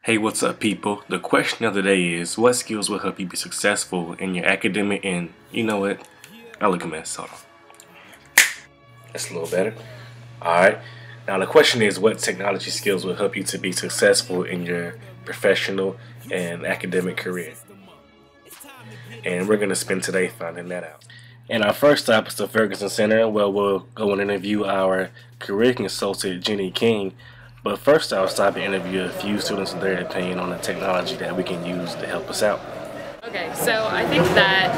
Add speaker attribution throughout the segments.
Speaker 1: Hey, what's up, people? The question of the day is, what skills will help you be successful in your academic and, you know what? I look a mess. Hold on. That's a little better. Alright. Now, the question is, what technology skills will help you to be successful in your professional and academic career? And we're going to spend today finding that out. And our first stop is the Ferguson Center, where we'll go and interview our career consultant, Jenny King. But first, I'll stop and interview a few students and their opinion on the technology that we can use to help us out.
Speaker 2: Okay, so I think that,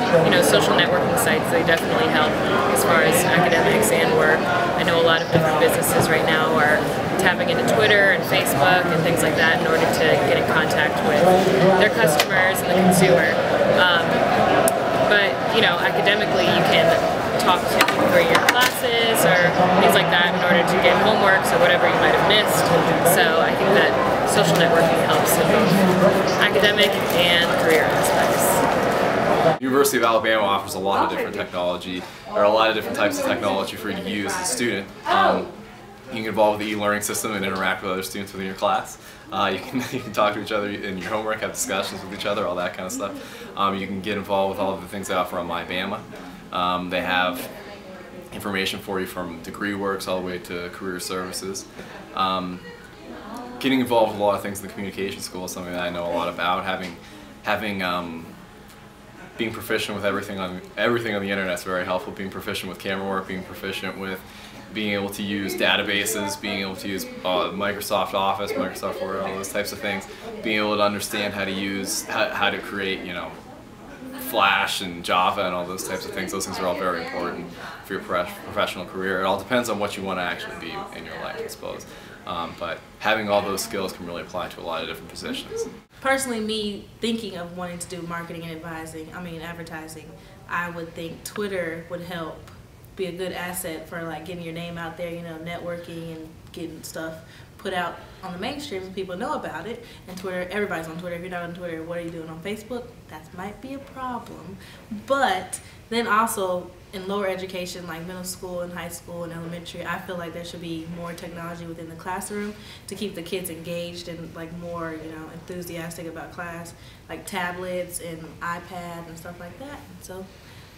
Speaker 2: social networking sites, they definitely help as far as academics and work. I know a lot of different businesses right now are tapping into Twitter and Facebook and things like that in order to get in contact with their customers and the consumer. But, academically you can talk to people during your classes or things like that in order to get homeworks or whatever you might have missed. So I think that social networking helps in both academic and career aspects.
Speaker 3: University of Alabama offers a lot of different technology. There are a lot of different types of technology for you to use as a student. You can get involved with the e-learning system and interact with other students within your class. You can talk to each other in your homework, have discussions with each other, all that kind of stuff. You can get involved with all of the things they offer on MyBama. They have information for you from degree works all the way to career services. Getting involved with a lot of things in the communication school is something that I know a lot about. Being proficient with everything on the internet is very helpful. Being proficient with camera work, being proficient with being able to use databases, being able to use Microsoft Office, Microsoft Word, all those types of things. Being able to understand how to create, Flash and Java and all those types of things. Those things are all very important for your professional career. It all depends on what you want to actually be in your life, I suppose. But having all those skills can really apply to a lot of different positions.
Speaker 4: Personally, me thinking of wanting to do marketing and advertising, I would think Twitter would help be a good asset for like getting your name out there, networking and getting stuff put out on the mainstream so people know about it. And Twitter, everybody's on Twitter. If you're not on Twitter, what are you doing on Facebook? That might be a problem. But then also in lower education, like middle school and high school and elementary, I feel like there should be more technology within the classroom to keep the kids engaged and like more, enthusiastic about class, like tablets and iPad and stuff like that. And so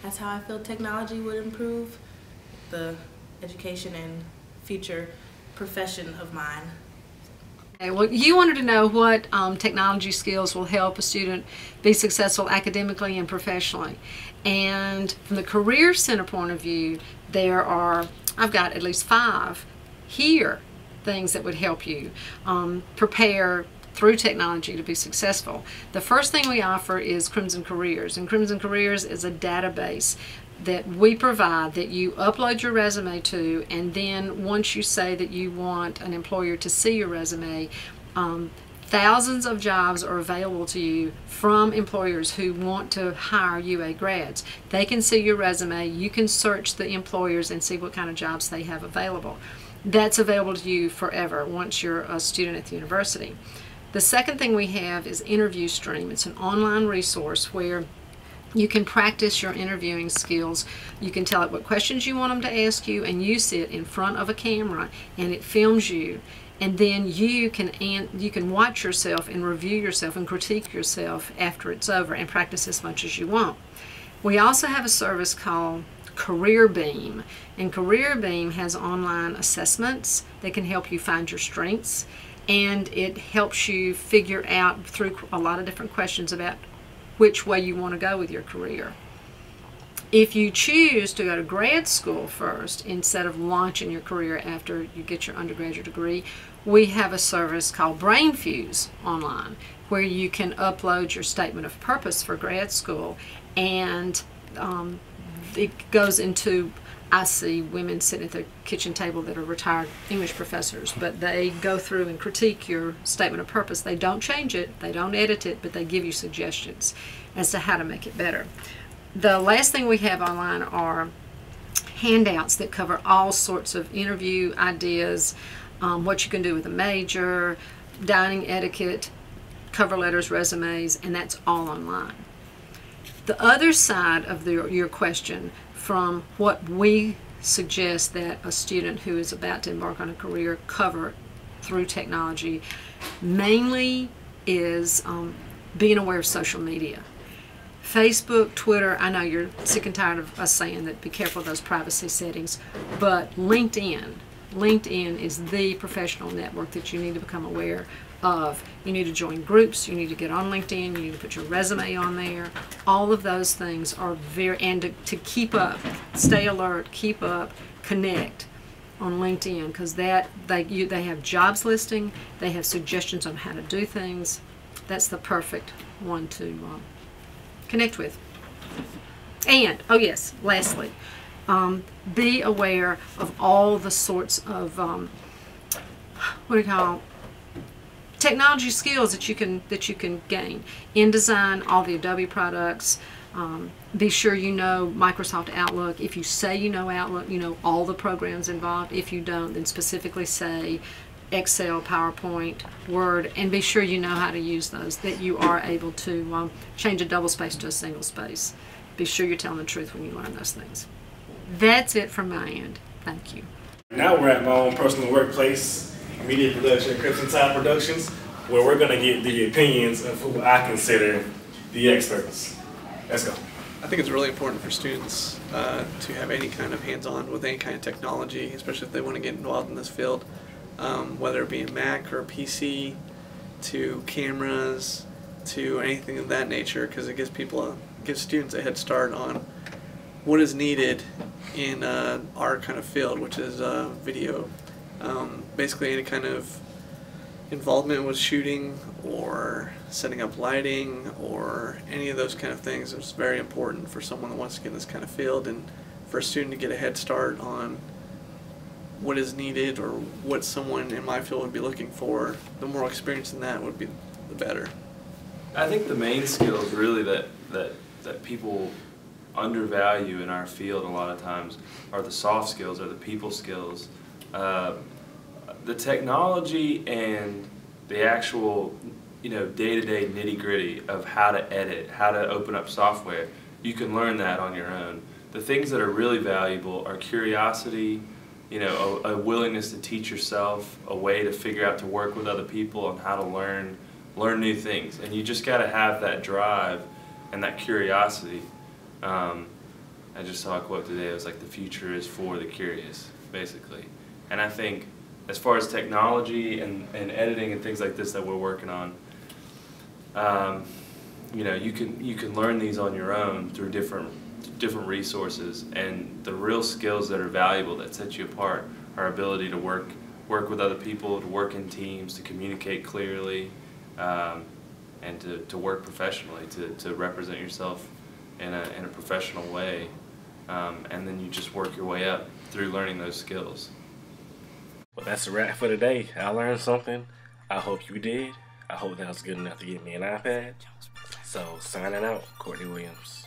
Speaker 4: that's how I feel technology would improve the education and future profession of mine.
Speaker 5: Okay, well, you wanted to know what technology skills will help a student be successful academically and professionally. And from the Career Center point of view, I've got at least 5 things that would help you prepare through technology to be successful. The first thing we offer is Crimson Careers, and Crimson Careers is a database that we provide that you upload your resume to, and then once you say that you want an employer to see your resume, thousands of jobs are available to you from employers who want to hire UA grads. They can see your resume, you can search the employers and see what kind of jobs they have available. That's available to you forever once you're a student at the university. The second thing we have is Interview Stream. It's an online resource where you can practice your interviewing skills. You can tell it what questions you want them to ask you, and you sit in front of a camera and it films you. And then you can watch yourself and review yourself and critique yourself after it's over and practice as much as you want. We also have a service called Career Beam, and Career Beam has online assessments that can help you find your strengths, and it helps you figure out through a lot of different questions about which way you want to go with your career. If you choose to go to grad school first instead of launching your career after you get your undergraduate degree, we have a service called Brain Fuse online, where you can upload your statement of purpose for grad school, and it goes into, I see women sitting at the kitchen table that are retired English professors, but they go through and critique your statement of purpose. They don't change it, they don't edit it, but they give you suggestions as to how to make it better. The last thing we have online are handouts that cover all sorts of interview ideas, what you can do with a major, dining etiquette, cover letters, resumes, and that's all online. The other side of your question, from what we suggest that a student who is about to embark on a career cover through technology, mainly is being aware of social media. Facebook, Twitter, I know you're sick and tired of us saying that, be careful of those privacy settings, but LinkedIn is the professional network that you need to become aware of. You need to join groups, you need to get on LinkedIn, you need to put your resume on there. All of those things are and to keep up, stay alert, keep up, connect on LinkedIn, because they have jobs listing, they have suggestions on how to do things. That's the perfect one to connect with. And, oh yes, lastly, be aware of all the sorts of technology skills that you can gain. InDesign, all the Adobe products. Be sure you know Microsoft Outlook. If you say you know Outlook, you know all the programs involved. If you don't, then specifically say Excel, PowerPoint, Word, and be sure you know how to use those, that you are able to change a double space to a single space. Be sure you're telling the truth when you learn those things. That's it from my end. Thank you.
Speaker 1: Now we're at my own personal workplace, media production, Crimson Tide Productions, where we're going to get the opinions of who I consider the experts. Let's go.
Speaker 6: I think it's really important for students to have any kind of hands-on with any kind of technology, especially if they want to get involved in this field, whether it be a Mac or a PC, to cameras, to anything of that nature, because it gives students a head start on what is needed in our kind of field, which is video. Basically any kind of involvement with shooting or setting up lighting or any of those kind of things is very important for someone that wants to get in this kind of field, and for a student to get a head start on what is needed or what someone in my field would be looking for. The more experience in that would be the better.
Speaker 3: I think the main skills really that people undervalue in our field a lot of times are the soft skills or the people skills. The technology and the actual, day-to-day nitty-gritty of how to edit, how to open up software, you can learn that on your own. The things that are really valuable are curiosity, a willingness to teach yourself, a way to figure out to work with other people on how to learn new things. And you just got to have that drive and that curiosity. I just saw a quote today, it was like, the future is for the curious, basically. And I think as far as technology and editing and things like this that we're working on, you can learn these on your own through different resources, and the real skills that are valuable that set you apart are ability to work with other people, to work in teams, to communicate clearly, and to work professionally, to represent yourself in a professional way, and then you just work your way up through learning those skills.
Speaker 1: Well, that's a wrap for today. I learned something. I hope you did. I hope that was good enough to get me an iPad. So, signing out, Courtney Williams.